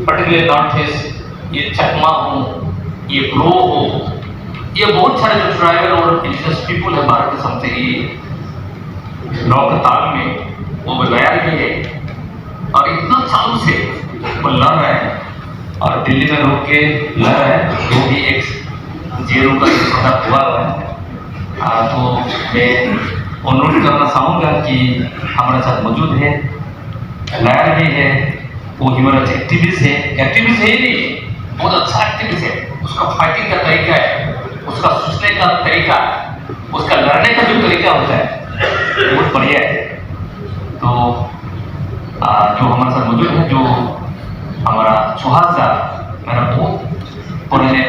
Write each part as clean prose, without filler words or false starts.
Particular north east, ये चकमा हो, ये ब्रो हो, ये बहुत सारे जो ट्राइबल और इंडिजिनस पीपुल है भारत के समझते ही नौ के ताल में वो बगैर भी है और इतना सालों से वो लड़ रहे हैं और दिल्ली में रोक के लड़ रहे हैं, जो भी एक जेरों का पता हुआ है। तो मैं अनुरोध करना चाहूँगा कि हमारे साथ मौजूद है, लॉयर भी है, वो ह्यूमन राइट्स एक्टिविस्ट है ही नहीं, बहुत अच्छा एक्टिविस्ट है, उसका फाइटिंग का तरीका है, उसका सोचने का तरीका, उसका लड़ने का जो तरीका होता है बहुत बढ़िया है। तो जो हमारे साथ मौजूद है, जो हमारा सुहास मेरा बहुत पुराने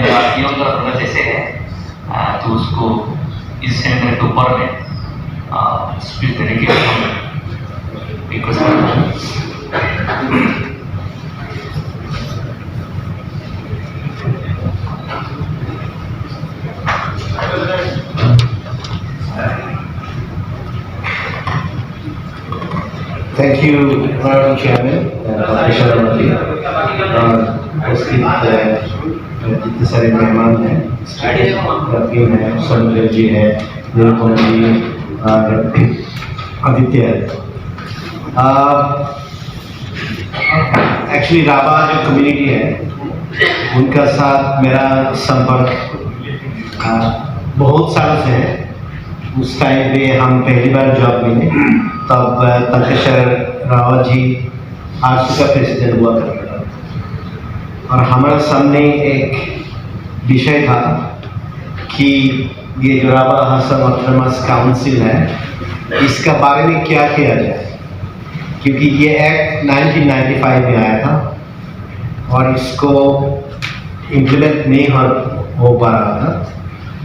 योद्धा जैसे है, तो उसको इस सेमिनार के ऊपर में स्पीच देने के लिए हम रिक्वेस्ट करते हैं। Thank you, Honorable Chairman and Dr. Sharmati. जितने सारे मेहमान हैं, रफीम है, समुद्र जी है, निरुपम जी, आदित्य है। एक्चुअली राभा जो कम्युनिटी है, उनका साथ मेरा संपर्क बहुत सालों से है। उस टाइम पे हम पहली बार जॉब मिले, तब तंकेश्वर रावत जी आरसी का प्रेसिडेंट हुआ करता था और हमारे सामने एक विषय था कि ये जो राभा हसन ऑटोनमस काउंसिल है, इसका बारे में क्या किया जाए, क्योंकि ये एक्ट 1995 में आया था और इसको इम्प्लीमेंट नहीं हो पा रहा था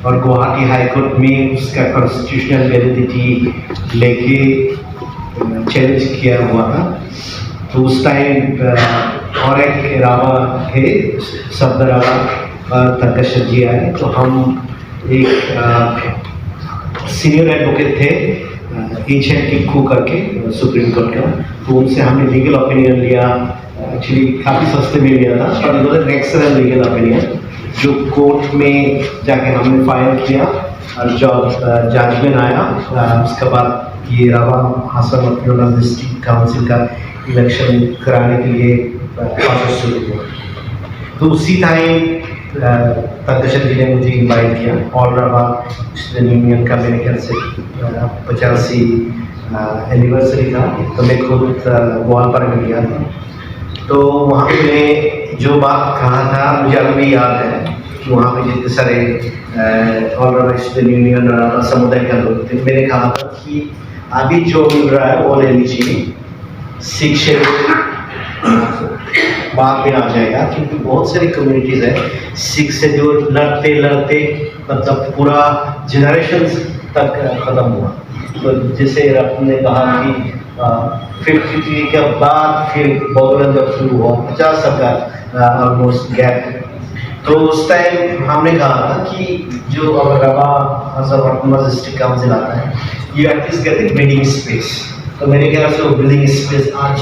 और गुवाहाटी हाई कोर्ट में उसका कॉन्स्टिट्यूशनल वैलिडिटी लेके चैलेंज किया हुआ था। तो उस टाइम और एक राभा थे, शब्द राभा और तंकेश्वर जी आए, तो हम एक सीनियर एडवोकेट थे HNT खू करके सुप्रीम कोर्ट का, तो उनसे हमने लीगल ओपिनियन लिया। एक्चुअली काफ़ी सस्ते में लिया था, पर it was an excellent legal opinion जो कोर्ट में जाके हमने फाइल किया और जब जजमेंट आया, उसके बाद ये Rabha Hasong autonomous district council का इलेक्शन कराने के लिए प्रोसेस शुरू हुआ। तो उसी टाइम तंकेश्वर जी ने मुझे इनवाइट किया और राभा स्टूडेंट यूनियन का मेरे ख्याल से 85 एनिवर्सरी था, तो मैं खुद ग्वालपारा में गया था। तो वहाँ पे मैंने जो बात कहा था मुझे अभी भी याद है कि वहाँ पे जितने सारे ऑल स्टूडेंट यूनियन और समुदाय का लोग थे, मैंने कहा था कि अभी जो मिल रहा है वो लेनी चाहिए, शिक्षा बाद में आ जाएगा, क्योंकि बहुत सारी कम्युनिटीज़ है सिख से जो लड़ते लड़ते मतलब पूरा जनरेशन तक ख़त्म हुआ। तो जैसे आपने कहा कि 53 के बाद फिर बौद्धन जब शुरू हुआ 50 का ऑलमोस्ट गैप, तो उस टाइम हमने कहा था कि जो अगर Rabha Hasong autonomous district council आता है, ये एटलीस्ट कहते हैं बिल्डिंग स्पेस। तो मेरे ख्याल से वो बिल्डिंग स्पेस आज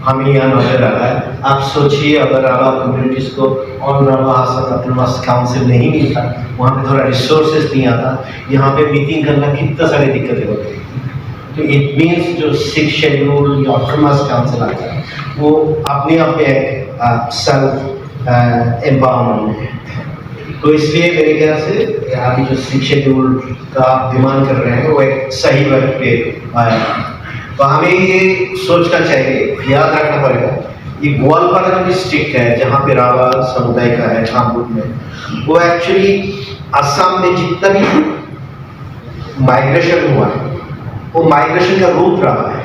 हमें यहाँ नजर आ रहा है। आप सोचिए अगर राभा कम्युनिटीज़ को और राभा हसन ऑटोनमस काउंसिल नहीं मिलता, वहाँ पे थोड़ा रिसोर्सेज नहीं आता, यहाँ पे मीटिंग करना कितना सारी दिक्कतें होती। तो इट मीन्स जो सिक्स शेड्यूल या ऑटोनमस काउंसिल आता है वो अपने आप में एक सेल्फ एम्पावरमेंट है। तो इसलिए मेरे ख्याल से अभी जो सिक्स शेड्यूल का आप डिमांड कर रहे हैं वो एक सही वक्त पे आया। तो हमें ये सोचना चाहिए, याद रखना पड़ेगा, ये ग्वालपारा जो डिस्ट्रिक्ट है जहाँ पे राभा समुदाय का है कानपुर में, वो एक्चुअली असम में जितना भी माइग्रेशन हुआ है वो माइग्रेशन का रूप रहा है।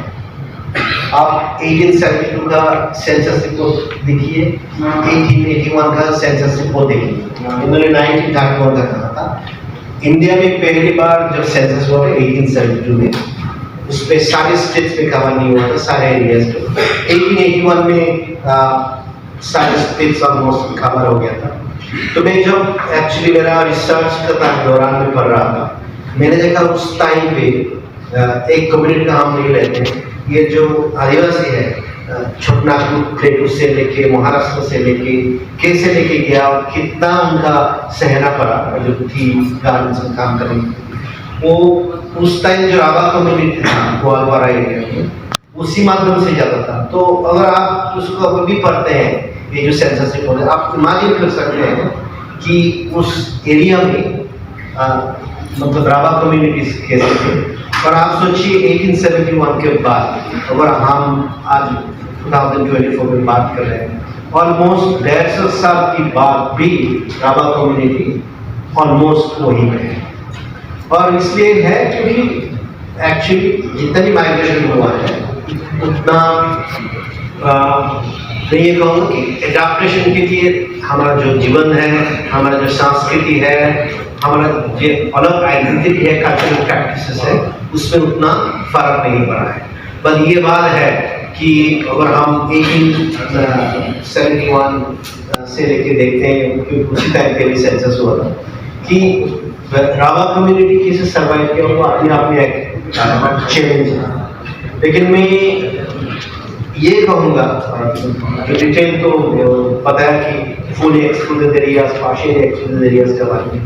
आप 1872 का सेंसस रिपोर्ट देखिए, 1881 का सेंसस रिपोर्ट देखिए, इन्होंने 1931 का कहा था। इंडिया में पहली बार जब सेंसस हुआ था 1872 में, उस पर सारे स्टेट्स में कवर नहीं हुआ था, सारे एरियाज पे। 1881 में सारे स्टेट्स ऑलमोस्ट कवर हो गया था। तो मैं जब एक्चुअली मेरा रिसर्च का दौरान में पढ़ रहा था, मैंने देखा उस टाइम पे एक कम्युनिटी का हम नहीं लेते, ये जो आदिवासी है छोटनागपुर प्लेटू से लेके महाराष्ट्र से लेके कैसे लेके गया और कितना उनका सहना पड़ा जो थी काम करने, वो उस टाइम जो राभा कम्युनिटी था ग्वालवारा एरिया में उसी माध्यम से जाता था। तो अगर आप उसको अभी भी पढ़ते हैं, ये जो सेंसरशिप होता है, आप इमेजिन कर सकते हैं कि उस एरिया में मतलब राभा कम्युनिटीज कैसे थे। और आप सोचिए 1871 के बाद अगर हम आज 2024 में बात कर रहे हैं, ऑलमोस्ट 150 साल की बाद भी राभा कम्युनिटी ऑलमोस्ट वही है। और इसलिए है क्योंकि एक्चुअली जितना भी माइग्रेशन हुआ है उतना मैं ये कहूँगा कि एडाप्टेशन के लिए हमारा जो जीवन है, हमारा जो संस्कृति है, हमारा जो अलग आइडेंटिटी है, कल्चरल प्रैक्टिसेस है, उसमें उतना फर्क नहीं पड़ा है। पर ये बात है कि अगर हम 1871 से लेके देखते हैं, क्योंकि उसी टाइम पे भी सेंसस हुआ था, कि राभा कम्युनिटी कैसे सर्वाइव किया हुआ अपने आप में एक चैलेंज है। लेकिन मैं ये कहूँगा, डिटेल तो पता है कि full excluded areas, partial excluded areas के बारे में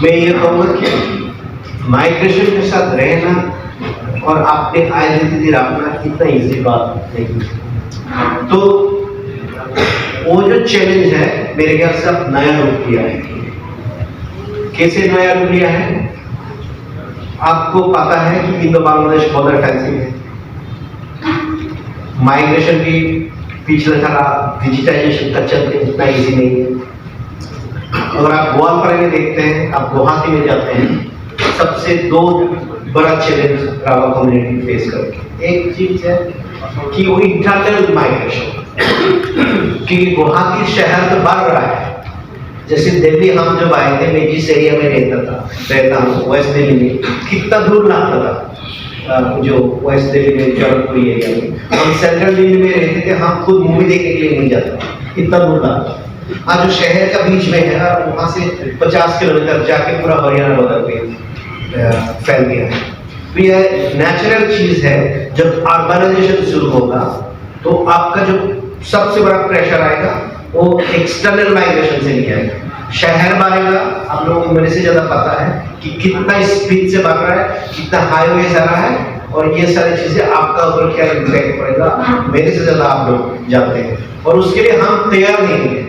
मैं ये कहूँगा कि माइग्रेशन के साथ रहना और अपने आइडेंटिटी रखना इतना इजी बात नहीं है। तो वो जो चैलेंज है मेरे ख्याल से अब नया रूप लिया है। कैसे नया रूप लिया है? आपको पता है कि इंडो बांग्लादेश बॉर्डर फेंसिंग है, माइग्रेशन भी पिछले साल डिजिटाइजेशन का चलते उतना इजी नहीं है। अगर आप ग्वालपारा में देखते हैं, आप गुवाहाटी में जाते हैं, सबसे दो बड़ा चैलेंज राभा कम्युनिटी फेस करती है। एक चीज है कि वो इंटरनल माइग्रेशन, कि गुवाहाटी शहर तो बढ़ रहा है। जैसे दिल्ली हम जब आए थे, मैं जिस एरिया में रहता हूँ वेस्ट दिल्ली में, कितना दूर लगता था जो वेस्ट दिल्ली में जौनपुरी एरिया में। हम सेंट्रल दिल्ली में रहते थे, हम खुद मूवी देखने के लिए नहीं जाते, कितना दूर लगता। आज जो शहर का बीच में है, वहाँ से 50 किलोमीटर जाके पूरा हरियाणा बदल गया, फैल गया है। तो यह नेचुरल चीज है। जब अर्बनाइजेशन शुरू होगा तो आपका जो सबसे बड़ा प्रेशर आएगा वो एक्सटर्नल माइग्रेशन से नहीं आएगा, शहर बढ़ेगा। आप लोगों को मेरे से ज्यादा पता है कि कितना स्पीड से बढ़ रहा है, कितना हाईवे आ रहा है, और ये सारी चीजें आपका ऊपर क्या इम्पैक्ट पड़ेगा मेरे से ज्यादा आप लोग जानते हैं। और उसके लिए हम तैयार नहीं है,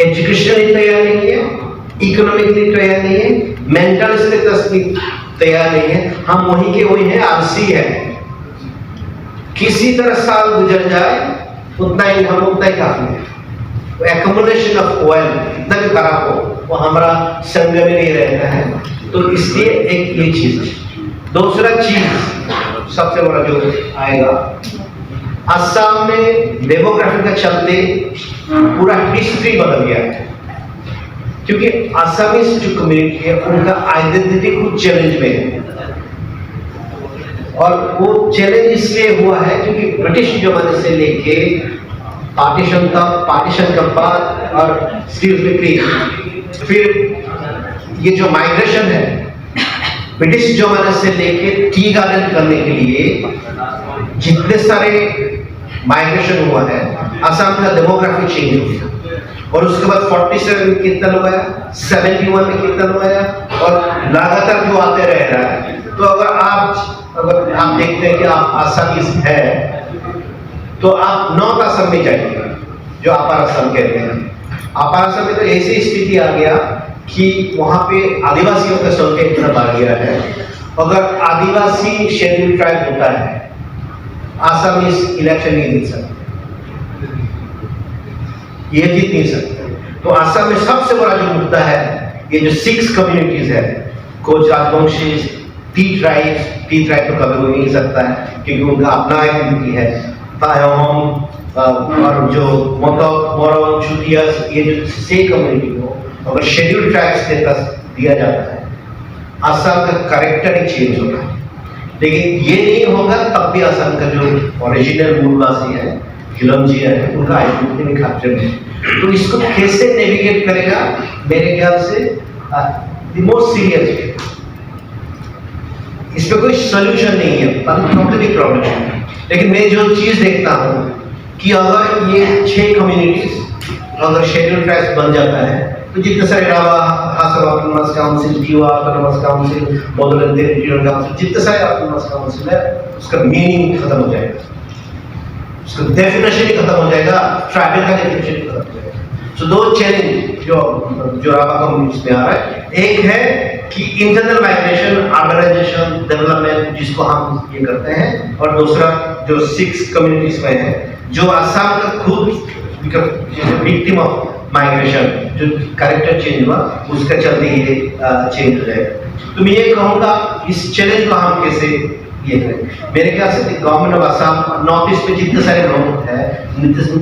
एजुकेशनली तैयार नहीं है, इकोनॉमिकली तैयार नहीं है, मेंटल स्टेटस भी तैयार नहीं है। हम वही के वही है, आलसी है। किसी तरह साल गुजर जाए उतना ही काफी है। एक्युमुलेशन ऑफ ऑयल कितना भी खराब हो वो हमारा संग में नहीं रहता है। तो इसलिए एक ये चीज है। दूसरा चीज सबसे बड़ा जो आएगा, असम में डेमोग्राफी का चलते पूरा हिस्ट्री बदल गया है, क्योंकि असमीज जो कम्युनिटी है उनका आइडेंटिटी कुछ चैलेंज में है। और वो चैलेंज इसलिए हुआ है क्योंकि ब्रिटिश जमाने से लेके पार्टीशन का बाद और स्टील विक्री, फिर ये जो माइग्रेशन है ब्रिटिश जमाने से लेके टी गार्डन करने के लिए जितने सारे माइग्रेशन हुआ है, असम का डेमोग्राफी चेंज हो गया। और उसके बाद 47 में कितना लोग आया, 71 में कितना लोग आया, और लगातार जो आते रह रहा है। तो अगर आप देखते हैं कि आप आसामीज है तो आप नॉर्थ असम में जाइए, जो अपर असम कहते हैं। अपर असम में तो ऐसी स्थिति आ गया कि वहां पे आदिवासियों का संख्या इतना बढ़ गया है। अगर आदिवासी शेड्यूल ट्राइब होता है, आसामीज इलेक्शन नहीं जीत सकते, ये जीत नहीं सकते। तो असम में सबसे बड़ा जो मुद्दा है, ये जो 6 कम्युनिटीज है, कोच राजवंशी, टी ट्राइब तो कभी हो नहीं सकता है क्योंकि उनका अपना आइडेंटिटी है। तायोम और जो मोरम चुटियास, ये जो 6 कम्युनिटी को अगर शेड्यूल ट्राइब स्टेटस दिया जाता है, असम का कैरेक्टर ही चेंज होगा। लेकिन ये नहीं होगा तब भी असम का जो ओरिजिनल मूलवासी है, खिलमजी है, उनका आइडेंटिटी में कैप्चर है। तो इसको कैसे नेविगेट करेगा, मेरे ख्याल से द मोस्ट सीरियस, इस पे कोई सोल्यूशन नहीं है, प्रॉब्लम है। लेकिन मैं जो चीज देखता हूँ कि अगर ये 6 कम्युनिटीज अगर शेड्यूल ट्राइब्स बन जाता है तो जितने सारे रावा, हासर ऑटोनॉमस काउंसिल, दीवा autonomous council, Bodoland territorial council, जितने सारे ऑटोनॉमस काउंसिल है उसका मीनिंग खत्म हो जाएगा, उसका डेफिनेशन ही खत्म हो जाएगा, ट्राइबल का डेफिनेशन खत्म हो जाएगा। तो 2 चैलेंज जो रावा कम्युनिटीज में आ रहा है, एक है कि इंटरनल माइग्रेशन, अर्बनाइजेशन, डेवलपमेंट जिसको हम ये करते हैं, और दूसरा जो 6 कम्युनिटीज में है जो असम का खुद विक्टिम ऑफ माइग्रेशन, जो कैरेक्टर चेंज हुआ उसका चलते ही चेंज हो जाएगा। तो मैं ये कहूँगा इस चैलेंज को हम कैसे ये करें। मेरे ख्याल से government of Assam north east में जितने सारे लोग हैं,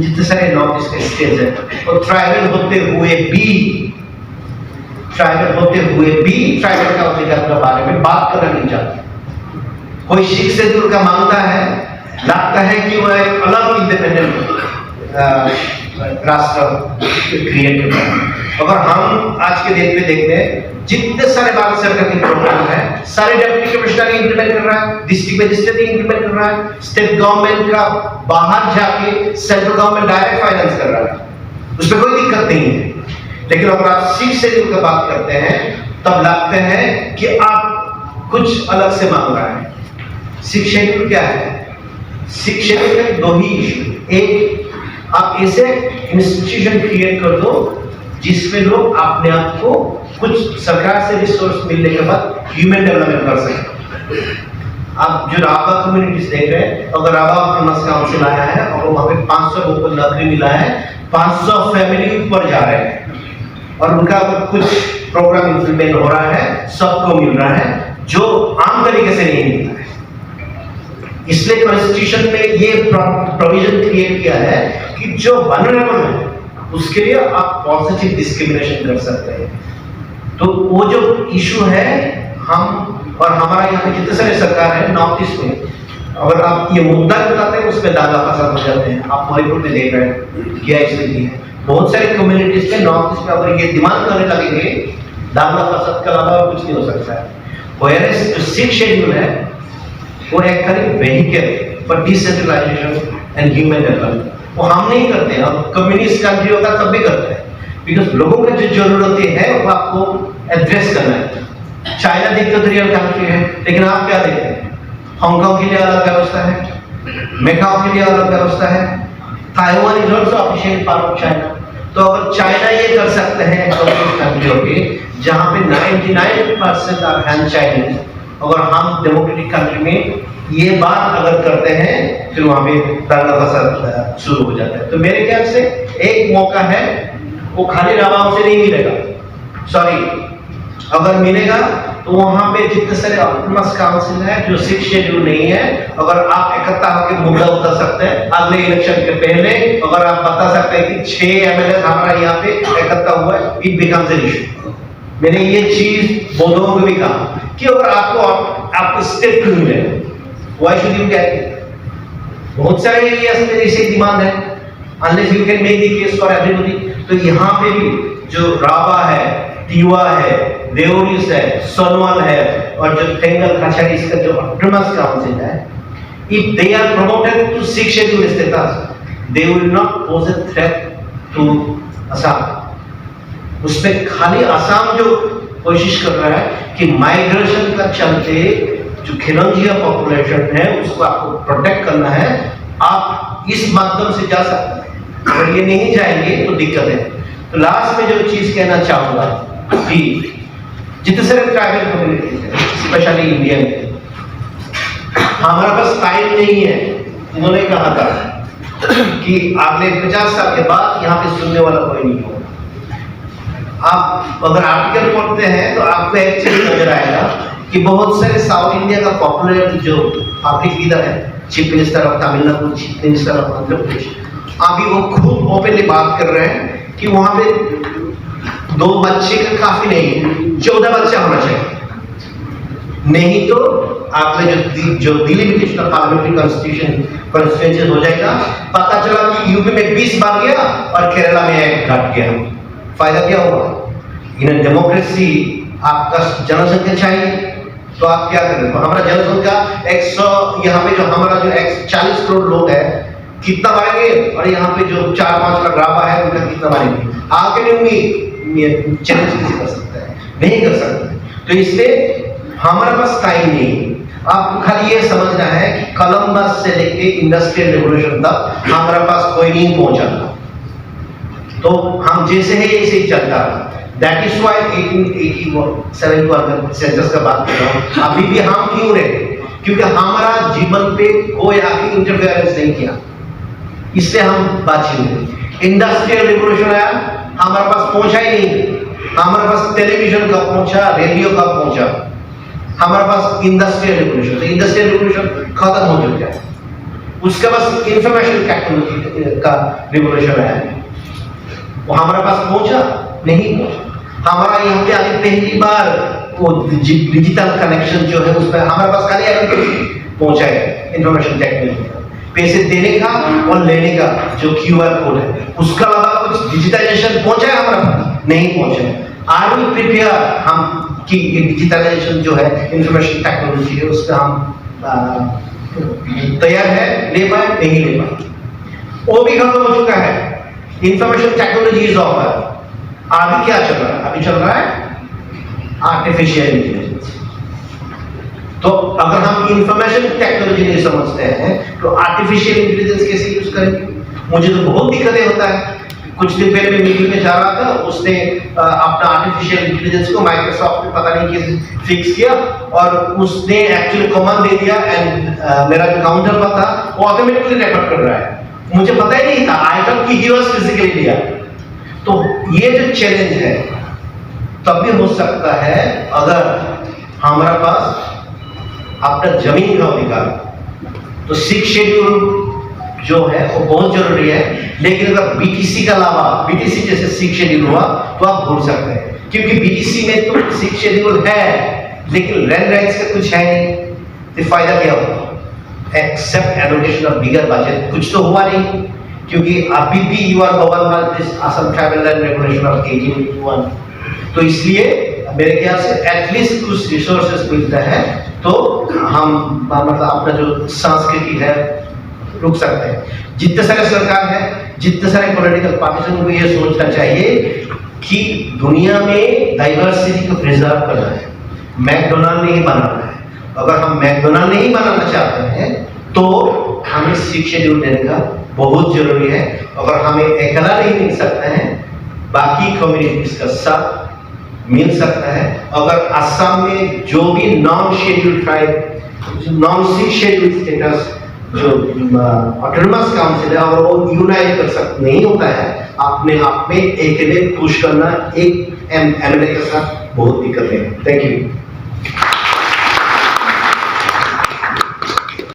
जितने सारे नॉर्थ ईस्ट के स्टेट्स हैं, और ट्राइबल होते हुए भी ट्राइबल का अधिकार के बारे में बात करना नहीं चाहते। कोई सिख से दूर का मांगता है, लगता है कि वह एक अलग इंडिपेंडेंट राष्ट्र क्रिएट कर रहा है। अगर हम आज के डेट में देखते हैं जितने सारे भारत सरकार के प्रोग्राम है, सारे डिप्टी कमिश्नर इंप्लीमेंट कर रहा है, डिस्ट्रिक्ट मजिस्ट्रेट इंप्लीमेंट कर रहा है, स्टेट गवर्नमेंट का बाहर जाके सेंट्रल गवर्नमेंट डायरेक्ट फाइनेंस कर रहा है, उसमें कोई दिक्कत नहीं है। लेकिन अगर आप सिख शेड्यूल की बात करते हैं तब लगते हैं कि आप कुछ अलग से मांग रहा है। सिख शेड्यूल क्या है? सिख शेड्यूल में 2 ही इशू, एक आप ऐसे इंस्टीट्यूशन क्रिएट कर दो जिसमें लोग अपने आप को कुछ सरकार से रिसोर्स मिलने के बाद ह्यूमन डेवलपमेंट कर सकें। आप जो रावा कम्युनिटीज देख रहे हैं, अगर रावा ऑटोनॉमस काउंसिल आया है और वहां पे 500 लोगों को नौकरी मिला है, 500 फैमिली ऊपर जा रहे हैं और उनका कुछ प्रोग्राम इंप्लीमेंट हो रहा है, सबको मिल रहा है जो आम तरीके से नहीं मिलता है। इसलिए कॉन्स्टिट्यूशन में ये प्रोविजन क्रिएट किया है कि जो वल्नरेबल है उसके लिए आप पॉजिटिव डिस्क्रिमिनेशन कर सकते हैं। तो वो जो इशू है, हम और हमारा यहाँ पे जितने सारे सरकार है नॉर्थ ईस्ट में, अगर आप ये मुद्दा बताते हैं उसमें दादा फसाद हो जाते हैं। आप मणिपुर में देख रहे हैं क्या स्थिति है, बहुत सारी कम्युनिटीज में नॉर्थ ईस्ट में अगर ये डिमांड करने लगेंगे दादा फसाद के अलावा कुछ नहीं हो सकता है। Whereas जो सिख शेड्यूल है वो एक करीब vehicle for decentralisation and human development, वो हम नहीं करते हैं। अब कम्युनिस्ट कंट्री होता तब भी करते हैं, बिकॉज लोगों का जो जरूरतें हैं वो आपको एड्रेस करना है। चाइना डिक्टेटोरियल कंट्री है, लेकिन आप क्या देखते हैं? हांगकांग के लिए अलग व्यवस्था है, मैकाओ के लिए अलग व्यवस्था है, Taiwan is also official part of China. तो अगर चाइना ये कर सकते हैं कम्युनिस्ट कंट्रियों के जहां पे 99% आर हैंड चाइनीज, अगर हम डेमोक्रेटिक कंट्री में ये बात अगर करते हैं फिर वहां पे दंगा फसाद शुरू हो जाता है। तो मेरे ख्याल से एक मौका है, वो खाली रावाओं से नहीं मिलेगा, सॉरी अगर मिलेगा तो वहां पे जितने सारे ऑटोनॉमस काउंसिल है जो सिख शेड्यूल नहीं है, अगर आप इकट्ठा होकर मुद्दा उठा सकते हैं अगले इलेक्शन के पहले, अगर आप बता सकते हैं कि 6 एमएलए हमारा यहाँ पे इकट्ठा हुआ है, इट बिकम्स एन इशू। मैंने ये चीज बोधों को भी कहा कि अगर आपको स्टेट क्यों मिले, why should you get it? बहुत सारे एरियाज में ऐसे डिमांड है, unless you can make the case for everybody. तो यहाँ पे भी जो रावा है, तीवा है, देवरिस है, सोनवाल है और जो तेंगल कछारीस का जो ऑटोनॉमस काउंसिल है, if they are promoted to 6 schedule status, they will not pose a threat to Assam. उसमें खाली असम जो कोशिश कर रहा है कि माइग्रेशन का चलते जो खिलंजिया पॉपुलेशन है उसको आपको प्रोटेक्ट करना है, आप इस माध्यम से जा सकते हैं। अगर ये नहीं जाएंगे तो दिक्कत है। तो लास्ट में जो चीज कहना चाहूंगा कि जितने सारे ट्राइबल कम्युनिटीज है, स्पेशली इंडियन, हमारे पास टाइम नहीं है। उन्होंने कहा था कि अगले 50 साल के बाद यहाँ पे सुनने वाला कोई नहीं होगा। आप अगर आर्टिकल पढ़ते हैं तो आपको एक चीज नजर आएगा कि बहुत सारे साउथ इंडिया का पॉपुलर जो पब्लिक लीडर है, chief minister of Tamil Nadu, chief minister of Andhra Pradesh, अभी वो खुद ओपनली बात कर रहे हैं कि वहां पे 2 बच्चे का काफी नहीं, 14 बच्चा होना चाहिए। नहीं तो आपने जो डिलिमिटेशन ऑफ पार्लियामेंट्री कॉन्स्टिट्यूशन हो जाएगा। पता चला कि यूपी में 20 बढ़ गया और केरला में 1 घट गया, फायदा क्या होगा? इन डेमोक्रेसी आपका जनसंख्या चाहिए, तो तो आप क्या करें? तो हमारा जनसंख्या 100, यहाँ पे जो हमारा जो 140 करोड़ लोग है, कितना मारेंगे? और यहाँ पे जो 4-5 लाख राबा है उनका कितना मारेंगे? आगे नहीं होंगी, चैलेंज कैसे कर सकता है? नहीं कर सकते। तो इसलिए हमारे पास टाइम नहीं। आपको खाली ये समझना है कि कोलंबस से लेके इंडस्ट्रियल रेवोल्यूशन तक हमारे पास कोई नहीं पहुंचा था, तो हम जैसे है ऐसे ही चलता रहा। दैट इज व्हाई 1887 को अगर सेंसस का बात कर रहा हूँ, अभी भी हम क्यों रहे? क्योंकि हमारा जीवन पे कोई आके इंटरफेरेंस नहीं किया, इसलिए हम बातचीत हुए। इंडस्ट्रियल रिवॉल्यूशन आया, हमारे पास पहुंचा ही नहीं। हमारे पास टेलीविजन कब पहुंचा, रेडियो कब पहुंचा? हमारे पास इंडस्ट्रियल रिवॉल्यूशन, तो इंडस्ट्रियल रिवॉल्यूशन खत्म हो चुका है। उसके बाद इंफॉर्मेशन टेक्नोलॉजी का रिवॉल्यूशन आया, वो हमारे पास पहुंचा नहीं पहुंचा। हमारा यहाँ पे अभी पहली बार वो डिजिटल कनेक्शन जो है उस पर हमारे पास खाली पहुंचा है। इंफॉर्मेशन टेक्नोलॉजी पैसे देने का और लेने का जो QR कोड है, उसका अलावा कुछ डिजिटाइजेशन पहुंचा है हमारे पास? नहीं पहुंचा। आर वी प्रिपेयर हम कि ये डिजिटलाइजेशन जो है, इंफॉर्मेशन टेक्नोलॉजी है, उसका हम तैयार है? ले पाए? नहीं ले पाए। वो भी खत्म हो चुका है। Information technology is offer. अभी क्या चल रहा है? अभी चल रहा है आर्टिफिशियल इंटेलिजेंस। तो अगर हम इंफॉर्मेशन टेक्नोलॉजी नहीं समझते हैं तो आर्टिफिशियल इंटेलिजेंस कैसे यूज करेंगे? मुझे तो बहुत दिक्कतें होता है। कुछ दिन पहले मैं मीटिंग में जा रहा था, उसने अपना आर्टिफिशियल इंटेलिजेंस को माइक्रोसॉफ्ट में पता नहीं कैसे फिक्स किया, और उसने एक्चुअली कमांड दे दिया एंड मेरा जो काउंटर पर था वो ऑटोमेटिकली रिकॉर्ड कर रहा है। मुझे पता ही नहीं था, आई थॉट कि ही वाज फिजिकली दिया। तो ये जो चैलेंज है तब भी हो सकता है अगर हमारा पास अपना जमीन का अधिकार। तो 6 शेड्यूल जो है वो बहुत जरूरी है, लेकिन अगर BTC का अलावा, BTC जैसे 6 शेड्यूल हुआ तो आप भूल सकते हैं, क्योंकि BTC में तो 6 शेड्यूल है लेकिन लैंड राइट्स का कुछ है नहीं। तो फायदा क्या होगा? Except allocation of bigger budget, कुछ तो हुआ नहीं, क्योंकि अभी भी you are govern by this Assam tribal land regulation of 1881। तो इसलिए मेरे ख्याल से एटलीस्ट कुछ रिसोर्सेज मिलता है तो हम मतलब अपना जो संस्कृति है रुक सकते हैं। जितने सारे सरकार है, जितने सारे पॉलिटिकल पार्टीज को ये सोचना चाहिए कि दुनिया में डाइवर्सिटी को प्रिजर्व करना है, मैकडोनाल्ड नहीं बनाना है। अगर हम मैकडोनाल्ड नहीं बनाना चाहते हैं तो हमें 6 शेड्यूल देने का बहुत जरूरी है। अगर हमें अकेला नहीं मिल सकता है, बाकी कम्युनिटीज का साथ मिल सकता है। अगर असम में जो भी non schedule tribe, non 6 schedule status जो ऑटोनोमस काउंसिल है, और वो यूनाइट कर सकते नहीं होता है अपने आप में, अकेले पुश करना एक MLA के साथ बहुत दिक्कत है। Thank you.